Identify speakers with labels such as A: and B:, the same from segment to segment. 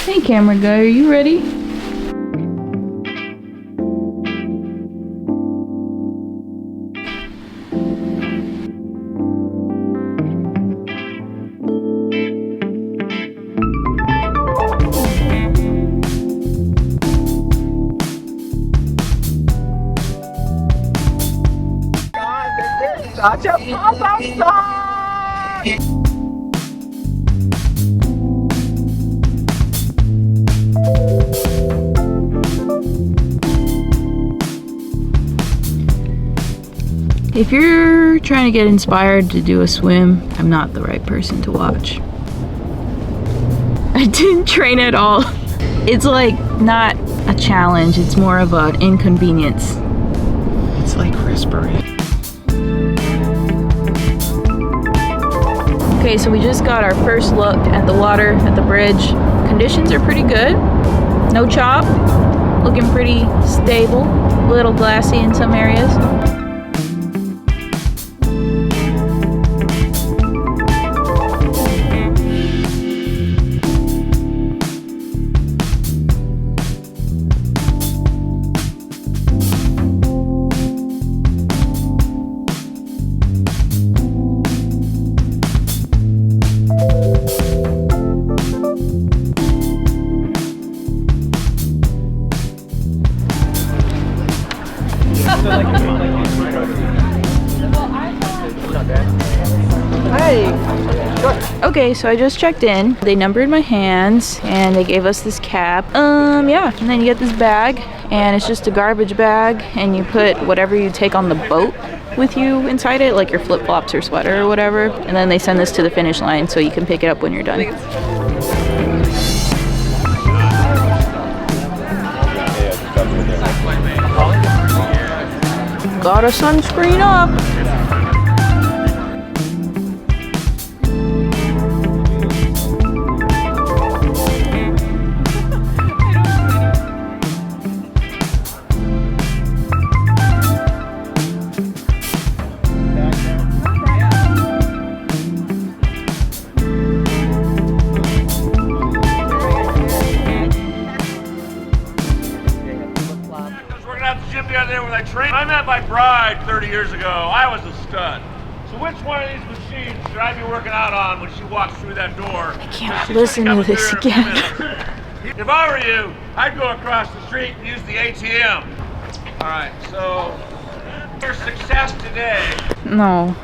A: Hey camera guy, are you ready?
B: Such a pop outside!
A: If you're trying to get inspired to do a swim, I'm not the right person to watch. I didn't train at all. It's like not a challenge, it's more of an inconvenience.
B: It's like respiration.
A: Okay, so we just got our first look at the water at the bridge. Conditions are pretty good. No chop, looking pretty stable. A little glassy in some areas. Okay, so I just checked in. They numbered my hands and they gave us this cap. Yeah, and then you get this bag and it's just a garbage bag and you put whatever you take on the boat with you inside it, like your flip-flops or sweater or whatever. And then they send this to the finish line so you can pick it up when you're done. Got a sunscreen up.
C: I met my bride 30 years ago. I was a stud. So which one of these machines should I be working out on when she walks through that door?
A: I can't listen to this again.
C: If I were you, I'd go across the street and use the ATM. All right, so your success today.
A: No.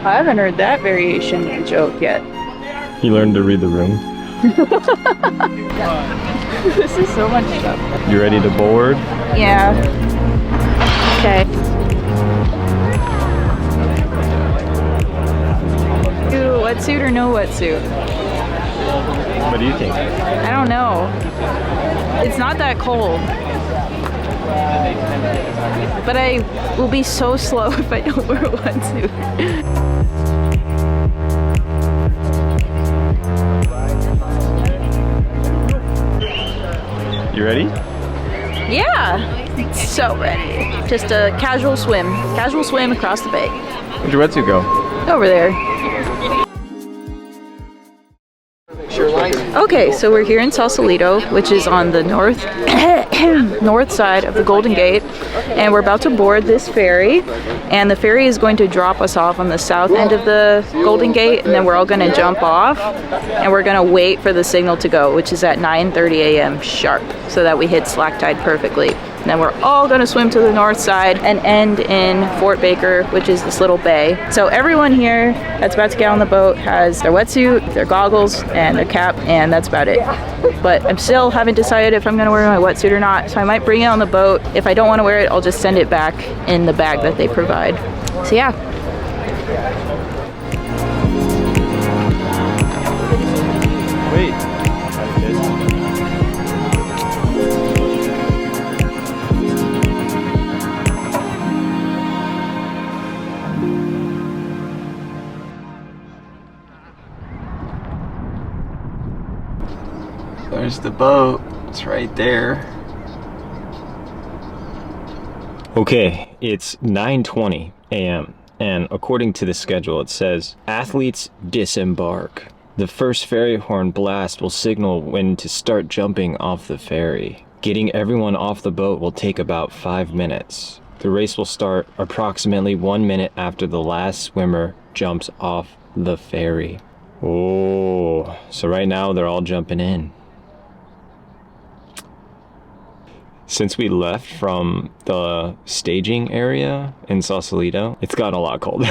A: I haven't heard that variation of the joke yet.
D: You learned to read the room.
A: This is so much stuff.
D: You ready to board?
A: Yeah. Okay. Ooh, wetsuit or no wetsuit?
D: What do you think?
A: I don't know. It's not that cold. But I will be so slow if I don't wear a wetsuit.
D: You ready?
A: Yeah, so ready. Just a casual swim across the bay.
D: Where'd your wetsuit go?
A: Over there. Okay, so we're here in Sausalito, which is on the north side of the Golden Gate, and we're about to board this ferry, and the ferry is going to drop us off on the south end of the Golden Gate, and then we're all going to jump off, and we're going to wait for the signal to go, which is at 9:30 a.m. sharp, so that we hit slack tide perfectly. And then we're all going to swim to the north side and end in Fort Baker, which is this little bay. So everyone here that's about to get on the boat has their wetsuit, their goggles, and their cap, and that's about it. But I'm still haven't decided if I'm going to wear my wetsuit or not, so I might bring it on the boat. If I don't want to wear it, I'll just send it back in the bag that they provide. So yeah.
D: Wait.
B: There's the boat. It's right there.
D: Okay, it's 9:20 a.m. And according to the schedule, it says, athletes disembark. The first ferry horn blast will signal when to start jumping off the ferry. Getting everyone off the boat will take about 5 minutes. The race will start approximately 1 minute after the last swimmer jumps off the ferry. Oh, so right now they're all jumping in. Since we left from the staging area in Sausalito, it's gotten a lot colder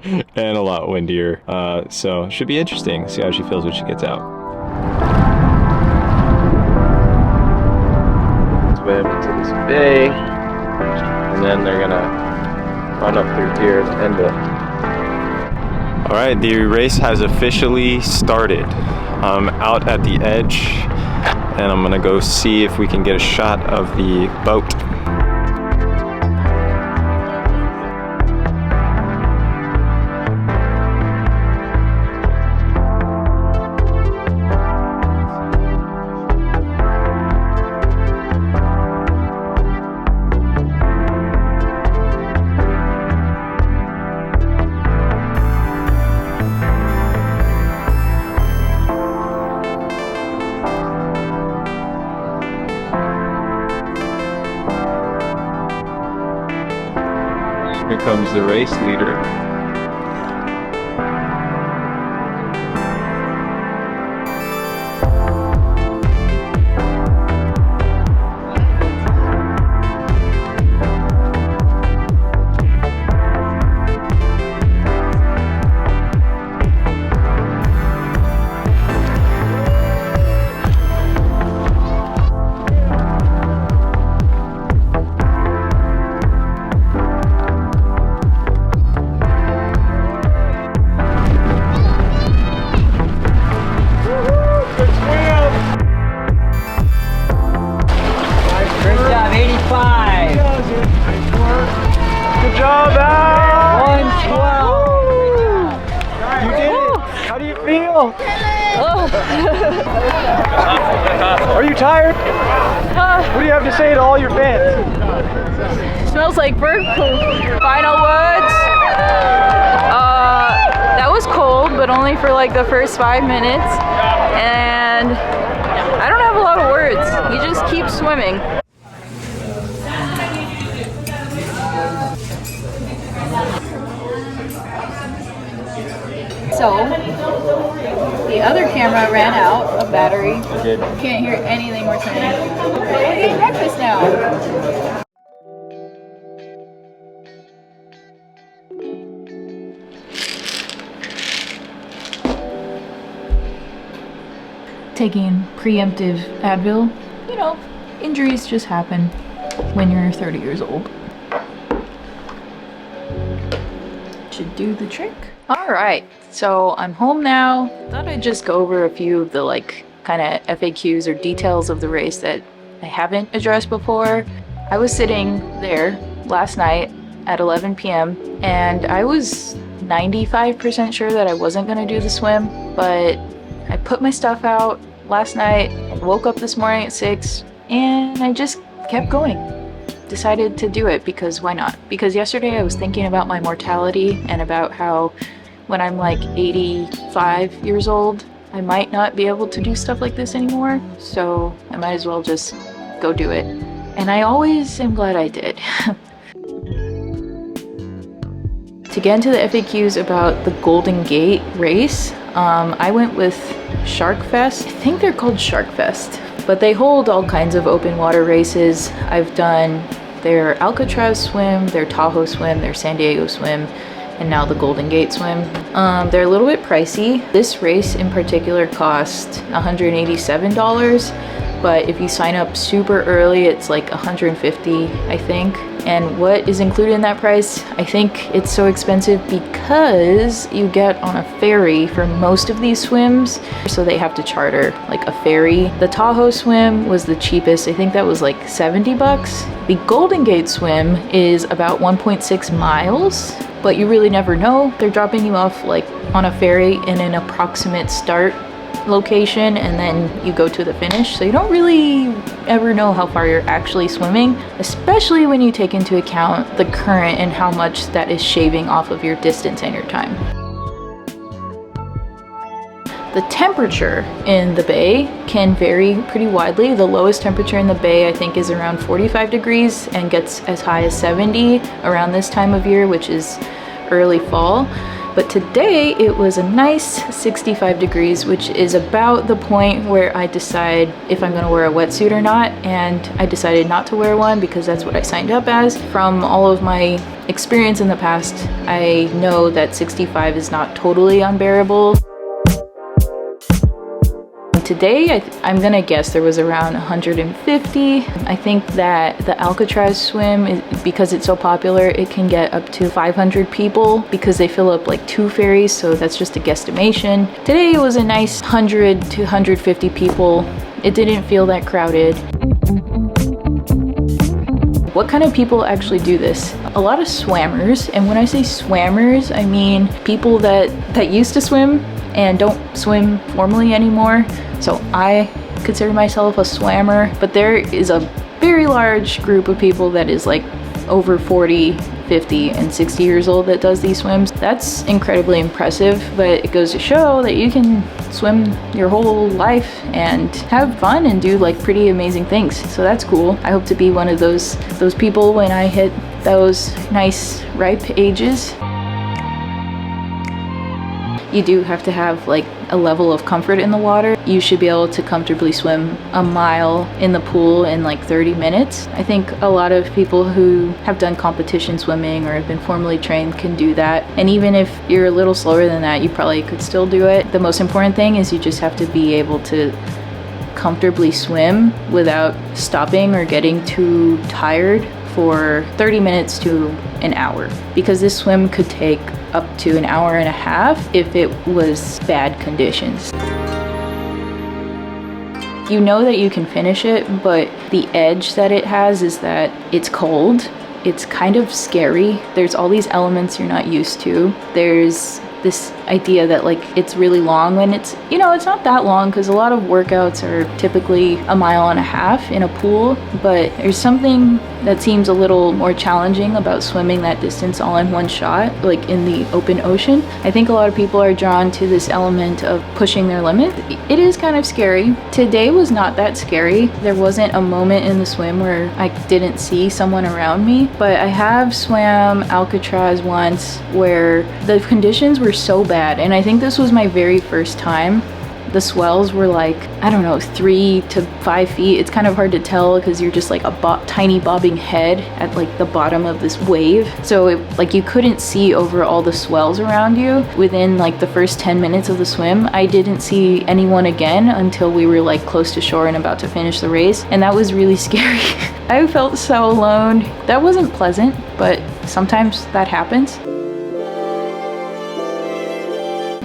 D: and a lot windier. So should be interesting. See how she feels when she gets out. Swim to this bay, and then they're gonna run up through here and end it. All right, the race has officially started. I'm out at the edge, and I'm gonna go see if we can get a shot of the boat. Here comes the race leader. Good job, Al! 112! You did it! How do you feel? Are you tired? What do you have to say to all your fans?
A: Smells like bird poop. Final words. That was cold, but only for like the first 5 minutes. And I don't have a lot of words. You just keep swimming. So, the other camera ran out of battery. Can't hear anything we're saying. But we're getting breakfast now. Taking preemptive Advil, you know, injuries just happen when you're 30 years old. Should do the trick. All right, so I'm home now. Thought I'd just go over a few of the like kind of FAQs or details of the race that I haven't addressed before. I was sitting there last night at 11 p.m. and I was 95% sure that I wasn't gonna do the swim, but I put my stuff out last night, woke up this morning at 6, and I just kept going. Decided to do it because why not? Because yesterday I was thinking about my mortality and about how when I'm like 85 years old, I might not be able to do stuff like this anymore. So I might as well just go do it. And I always am glad I did. To get into the FAQs about the Golden Gate race, I went with Shark Fest. I think they're called Shark Fest, but they hold all kinds of open water races. I've done their Alcatraz swim, their Tahoe swim, their San Diego swim, and now the Golden Gate swim. They're a little bit pricey. This race in particular cost $187, but if you sign up super early, it's like $150, I think. And what is included in that price? I think it's so expensive because you get on a ferry for most of these swims, so they have to charter like a ferry. The Tahoe swim was the cheapest. I think that was like 70 bucks. The Golden Gate swim is about 1.6 miles, but you really never know. They're dropping you off like on a ferry in an approximate start location and then you go to the finish. So you don't really ever know how far you're actually swimming, especially when you take into account the current and how much that is shaving off of your distance and your time. The temperature in the bay can vary pretty widely. The lowest temperature in the bay I think is around 45 degrees and gets as high as 70 around this time of year, which is early fall. But today it was a nice 65 degrees, which is about the point where I decide if I'm gonna wear a wetsuit or not. And I decided not to wear one because that's what I signed up as. From all of my experience in the past, I know that 65 is not totally unbearable. Today, I'm gonna guess there was around 150. I think that the Alcatraz swim, because it's so popular, it can get up to 500 people because they fill up like 2 ferries, so that's just a guesstimation. Today it was a nice 100 to 150 people. It didn't feel that crowded. What kind of people actually do this? A lot of swammers, and when I say swammers, I mean people that used to swim and don't swim formally anymore. So I consider myself a swammer, but there is a very large group of people that is like over 40, 50, and 60 years old that does these swims. That's incredibly impressive, but it goes to show that you can swim your whole life and have fun and do like pretty amazing things. So that's cool. I hope to be one of those people when I hit those nice ripe ages. You do have to have like a level of comfort in the water. You should be able to comfortably swim a mile in the pool in like 30 minutes. I think a lot of people who have done competition swimming or have been formally trained can do that. And even if you're a little slower than that, you probably could still do it. The most important thing is you just have to be able to comfortably swim without stopping or getting too tired for 30 minutes to an hour, because this swim could take up to an hour and a half if it was bad conditions. You know that you can finish it, but the edge that it has is that it's cold. It's kind of scary. There's all these elements you're not used to. There's this idea that like it's really long when it's, you know, it's not that long because a lot of workouts are typically a mile and a half in a pool, but there's something that seems a little more challenging about swimming that distance all in one shot, like in the open ocean. I think a lot of people are drawn to this element of pushing their limit. It is kind of scary. Today was not that scary. There wasn't a moment in the swim where I didn't see someone around me, but I have swam Alcatraz once where the conditions were so bad, and I think this was my very first time. The swells were like, I don't know, 3 to 5 feet. It's kind of hard to tell because you're just like a tiny bobbing head at like the bottom of this wave. So like you couldn't see over all the swells around you. Within like the first 10 minutes of the swim, I didn't see anyone again until we were like close to shore and about to finish the race. And that was really scary. I felt so alone. That wasn't pleasant, but sometimes that happens.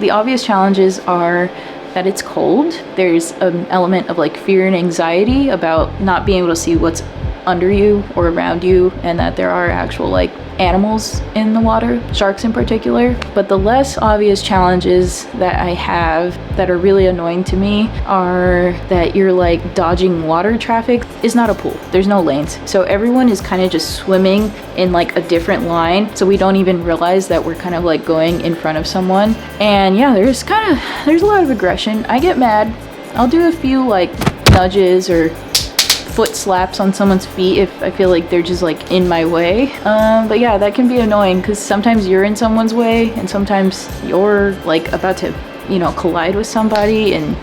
A: The obvious challenges are that it's cold. There's an element of like fear and anxiety about not being able to see what's under you or around you, and that there are actual like animals in the water, sharks in particular. But the less obvious challenges that I have that are really annoying to me are that you're like dodging water traffic. It's not a pool, there's no lanes, so everyone is kind of just swimming in like a different line, so we don't even realize that we're kind of like going in front of someone. And yeah, there's a lot of aggression. I get mad. I'll do a few like nudges or foot slaps on someone's feet if I feel like they're just like in my way. But yeah, that can be annoying because sometimes you're in someone's way and sometimes you're like about to, you know, collide with somebody and,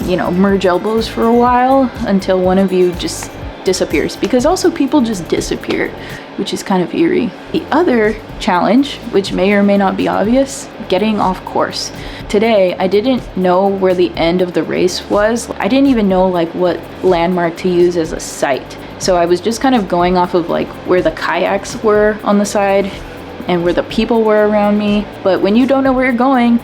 A: you know, merge elbows for a while until one of you just disappears, because also people just disappear, which is kind of eerie. The other challenge, which may or may not be obvious, getting off course. Today, I didn't know where the end of the race was. I didn't even know like what landmark to use as a site. So I was just kind of going off of like where the kayaks were on the side and where the people were around me. But when you don't know where you're going,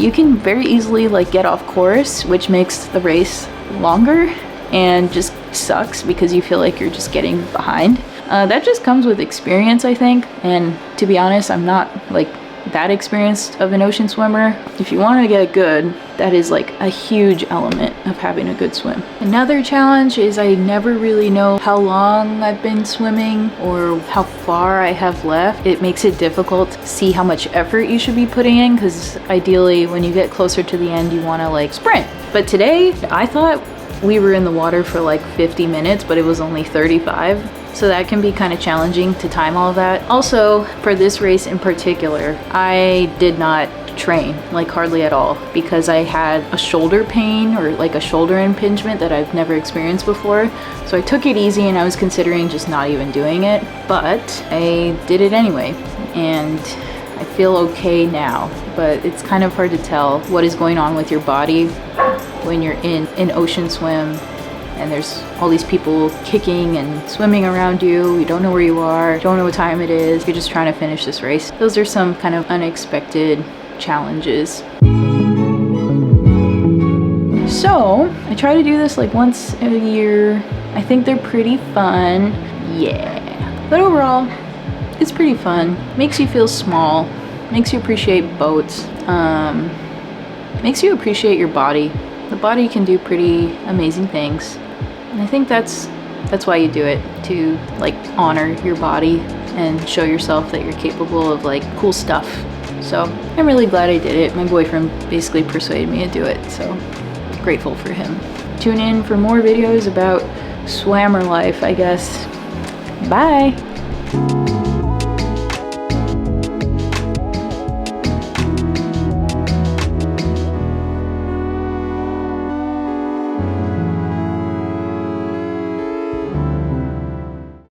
A: you can very easily like get off course, which makes the race longer and just sucks because you feel like you're just getting behind. That just comes with experience, I think. And to be honest, I'm not like that experienced of an ocean swimmer. If you want to get good, that is like a huge element of having a good swim. Another challenge is I never really know how long I've been swimming or how far I have left. It makes it difficult to see how much effort you should be putting in, because ideally when you get closer to the end you want to like sprint. But today I thought we were in the water for like 50 minutes, but it was only 35. So that can be kind of challenging to time all of that. Also, for this race in particular, I did not train like hardly at all because I had a shoulder pain or like a shoulder impingement that I've never experienced before. So I took it easy and I was considering just not even doing it, but I did it anyway. And I feel okay now, but it's kind of hard to tell what is going on with your body when you're in an ocean swim and there's all these people kicking and swimming around you. You don't know where you are, don't know what time it is. You're just trying to finish this race. Those are some kind of unexpected challenges. So I try to do this like once a year. I think they're pretty fun. Yeah. But overall, it's pretty fun. Makes you feel small. Makes you appreciate boats. Makes you appreciate your body. The body can do pretty amazing things. And I think that's why you do it, to like honor your body and show yourself that you're capable of like cool stuff. So I'm really glad I did it. My boyfriend basically persuaded me to do it, so grateful for him. Tune in for more videos about swammer life, I guess. Bye!